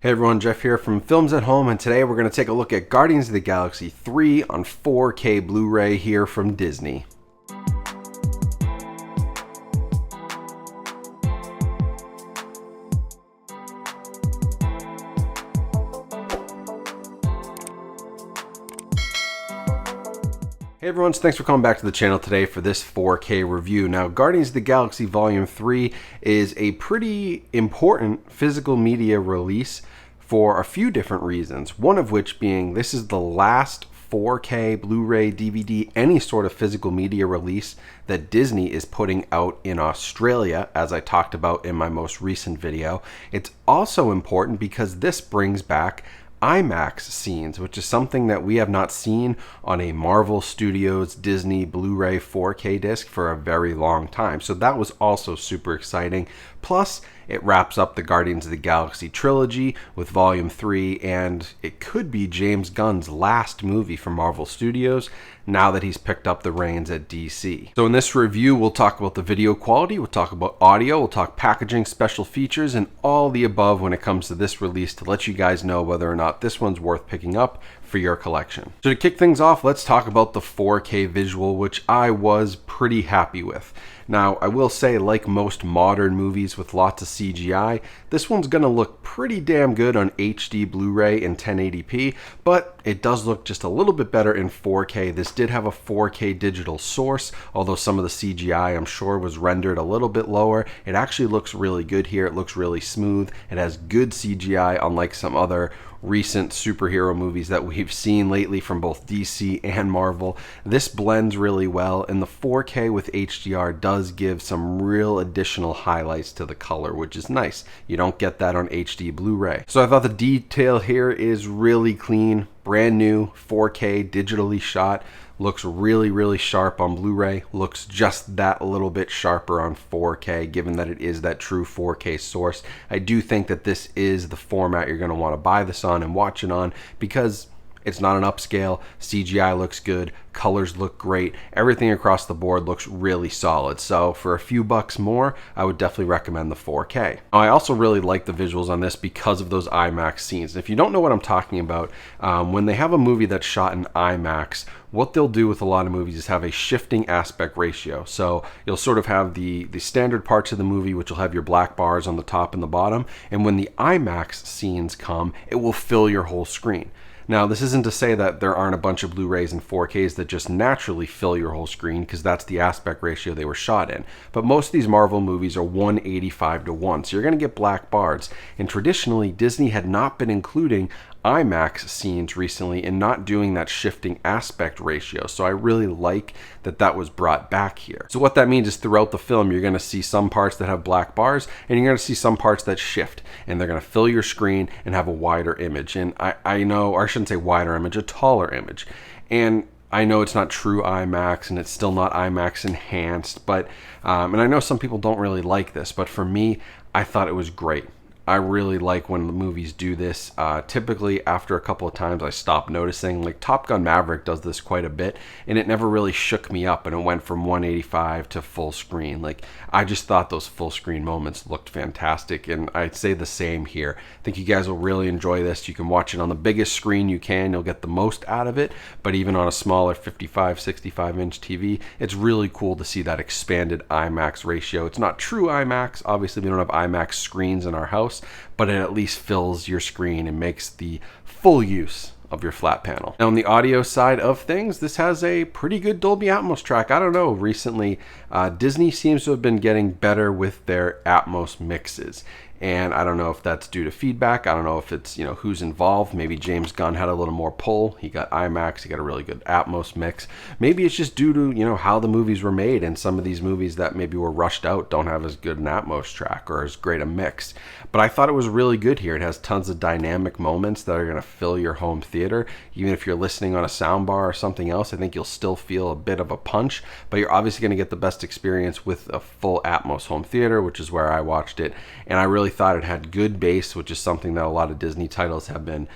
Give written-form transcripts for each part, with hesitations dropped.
Hey everyone, Jeff here from Films at Home, and today we're going to take a look at Guardians of the Galaxy 3 on 4K Blu-ray here from Disney. Hey everyone, so thanks for coming back to the channel today for this 4K review. Now, Guardians of the Galaxy Volume 3 is a pretty important physical media release for a few different reasons. One of which being this is the last 4K Blu-ray, DVD, any sort of physical media release that Disney is putting out in Australia, as I talked about in my most recent video. It's also important because this brings back IMAX scenes, which is something that we have not seen on a Marvel Studios Disney Blu-ray 4K disc for a very long time. So that was also super exciting. Plus, it wraps up the Guardians of the Galaxy trilogy with Volume 3, and it could be James Gunn's last movie for Marvel Studios now that he's picked up the reins at DC. So in this review, we'll talk about the video quality, we'll talk about audio, we'll talk packaging, special features, and all the above when it comes to this release to let you guys know whether or not this one's worth picking up for your collection. So to kick things off, let's talk about the 4K visual, which I was pretty happy with. Now, I will say, like most modern movies with lots of CGI, this one's gonna look pretty damn good on HD Blu-ray in 1080p, but it does look just a little bit better in 4K. This did have a 4K digital source, although some of the CGI I'm sure was rendered a little bit lower. It actually looks really good here. It looks really smooth. It has good CGI, unlike some other recent superhero movies that we've seen lately from both DC and Marvel. This blends really well, and the 4K with HDR does give some real additional highlights to the color, which is nice. You don't get that on HD Blu-ray. So I thought the detail here is really clean, brand new, 4K, digitally shot. Looks really sharp on Blu-ray, looks just that little bit sharper on 4K, given that it is that true 4K source. I do think that this is the format you're going to want to buy this on and watch it on, because it's not an upscale, CGI looks good, colors look great, everything across the board looks really solid. So for a few bucks more, I would definitely recommend the 4K. I also really like the visuals on this because of those IMAX scenes. If you don't know what I'm talking about, when they have a movie that's shot in IMAX, what they'll do with a lot of movies is have a shifting aspect ratio. So you'll sort of have the standard parts of the movie, which will have your black bars on the top and the bottom, and when the IMAX scenes come, it will fill your whole screen. Now, this isn't to say that there aren't a bunch of Blu-rays and 4Ks that just naturally fill your whole screen, because that's the aspect ratio they were shot in. But most of these Marvel movies are 1:85:1, so you're going to get black bars. And traditionally, Disney had not been including IMAX scenes recently and not doing that shifting aspect ratio. So I really like that that was brought back here. So what that means is throughout the film, you're going to see some parts that have black bars, and you're going to see some parts that shift, and they're going to fill your screen and have a wider image. And I know, or I shouldn't say wider image, a taller image. And I know it's not true IMAX, and it's still not IMAX enhanced, but and I know some people don't really like this, but for me, I thought it was great. I really like when the movies do this. Typically, after a couple of times, I stop noticing. Like Top Gun Maverick does this quite a bit, and it never really shook me up, and it went from 185 to full screen. Like, I just thought those full screen moments looked fantastic, and I'd say the same here. I think you guys will really enjoy this. You can watch it on the biggest screen you can. You'll get the most out of it, but even on a smaller 55, 65-inch TV, it's really cool to see that expanded IMAX ratio. It's not true IMAX. Obviously, we don't have IMAX screens in our house, but it at least fills your screen and makes the full use of your flat panel. Now on the audio side of things, this has a pretty good Dolby Atmos track. I don't know, recently Disney seems to have been getting better with their Atmos mixes. And I don't know if that's due to feedback. I don't know if it's, who's involved. Maybe James Gunn had a little more pull. He got IMAX. He got a really good Atmos mix. Maybe it's just due to, how the movies were made. And some of these movies that maybe were rushed out don't have as good an Atmos track or as great a mix. But I thought it was really good here. It has tons of dynamic moments that are going to fill your home theater. Even if you're listening on a soundbar or something else, I think you'll still feel a bit of a punch. But you're obviously going to get the best experience with a full Atmos home theater, which is where I watched it. And I really thought it had good bass, which is something that a lot of Disney titles have been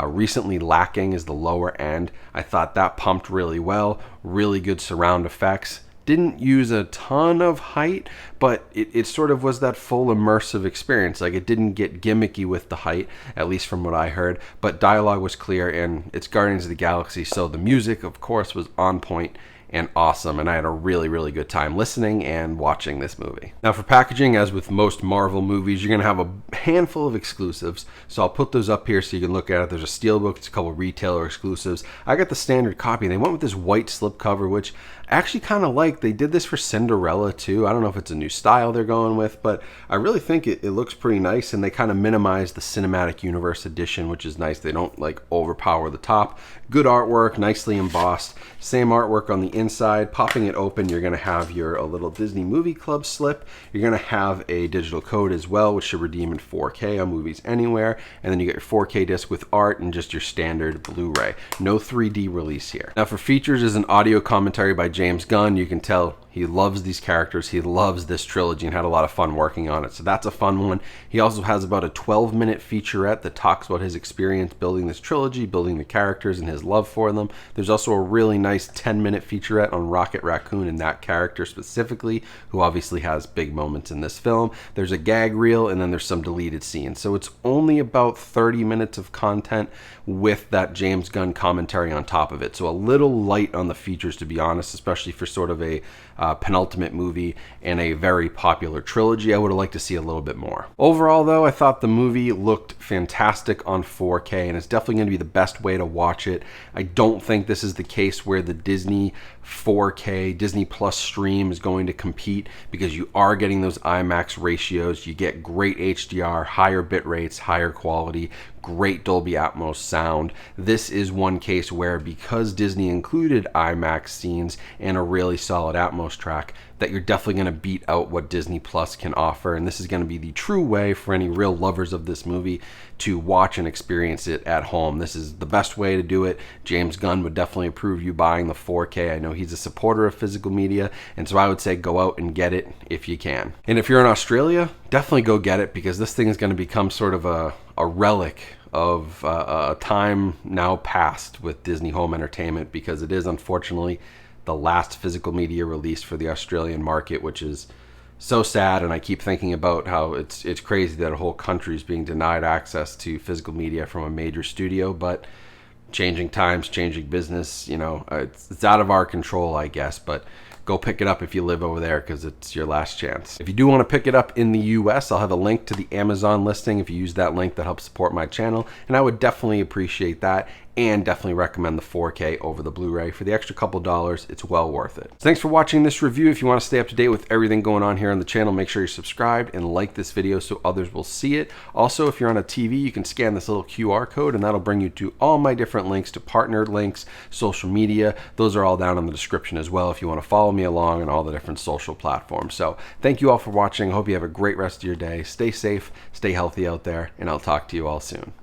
recently lacking, is the lower end. I thought that pumped really well, really good surround effects. didn't use a ton of height, but it sort of was that full immersive experience. Like, it didn't get gimmicky with the height, at least from what I heard, but dialogue was clear, and it's Guardians of the Galaxy, so the music, of course, was on point and awesome, and I had a really, really good time listening and watching this movie. Now, for packaging, as with most Marvel movies, you're going to have a handful of exclusives, so I'll put those up here so you can look at it. There's a steelbook, it's a couple retailer exclusives. I got the standard copy, and they went with this white slipcover, which I actually kind of like. They did this for Cinderella too. I don't know if it's a new style they're going with, but I really think it looks pretty nice, and they kind of minimize the cinematic universe edition, which is nice. They don't like overpower the top. Good artwork, nicely embossed. Same artwork on the inside. Popping it open, you're going to have a little Disney Movie Club slip. You're going to have a digital code as well, which should redeem in 4K on Movies Anywhere, and then you get your 4K disc with art and just your standard Blu-ray. No 3D release here. Now, for features is an audio commentary by James Gunn. You can tell he loves these characters. He loves this trilogy and had a lot of fun working on it. So that's a fun one. He also has about a 12-minute featurette that talks about his experience building this trilogy, building the characters, and his love for them. There's also a really nice 10-minute featurette on Rocket Raccoon and that character specifically, who obviously has big moments in this film. There's a gag reel, and then there's some deleted scenes. So it's only about 30 minutes of content with that James Gunn commentary on top of it. So a little light on the features, to be honest, especially for sort of a penultimate movie and a very popular trilogy. I would have liked to see a little bit more. Overall, though, I thought the movie looked fantastic on 4K, and it's definitely going to be the best way to watch it. I don't think this is the case where the Disney 4K, Disney Plus stream is going to compete, because you are getting those IMAX ratios. You get great HDR, higher bit rates, higher quality, great Dolby Atmos sound. This is one case where, because Disney included IMAX scenes and a really solid Atmos track, that you're definitely going to beat out what Disney Plus can offer, and this is going to be the true way for any real lovers of this movie to watch and experience it at home. This is the best way to do it. James Gunn would definitely approve you buying the 4K. I know he's a supporter of physical media, and so I would say go out and get it if you can. And if you're in Australia, definitely go get it, because this thing is going to become sort of a relic of a time now past with Disney Home Entertainment, because it is unfortunately the last physical media release for the Australian market, which is so sad. And I keep thinking about how it's crazy that a whole country is being denied access to physical media from a major studio, but changing times, changing business, it's out of our control, I guess, but go pick it up if you live over there, because it's your last chance. If you do want to pick it up in the US, I'll have a link to the Amazon listing. If you use that link, that helps support my channel, and I would definitely appreciate that, and definitely recommend the 4K over the Blu-ray. For the extra couple dollars, it's well worth it. So thanks for watching this review. If you want to stay up to date with everything going on here on the channel, make sure you're subscribed and like this video so others will see it. Also, if you're on a TV, you can scan this little QR code, and that'll bring you to all my different links, to partner links, social media. Those are all down in the description as well if you want to follow me along on all the different social platforms. So thank you all for watching. I hope you have a great rest of your day. Stay safe, stay healthy out there, and I'll talk to you all soon.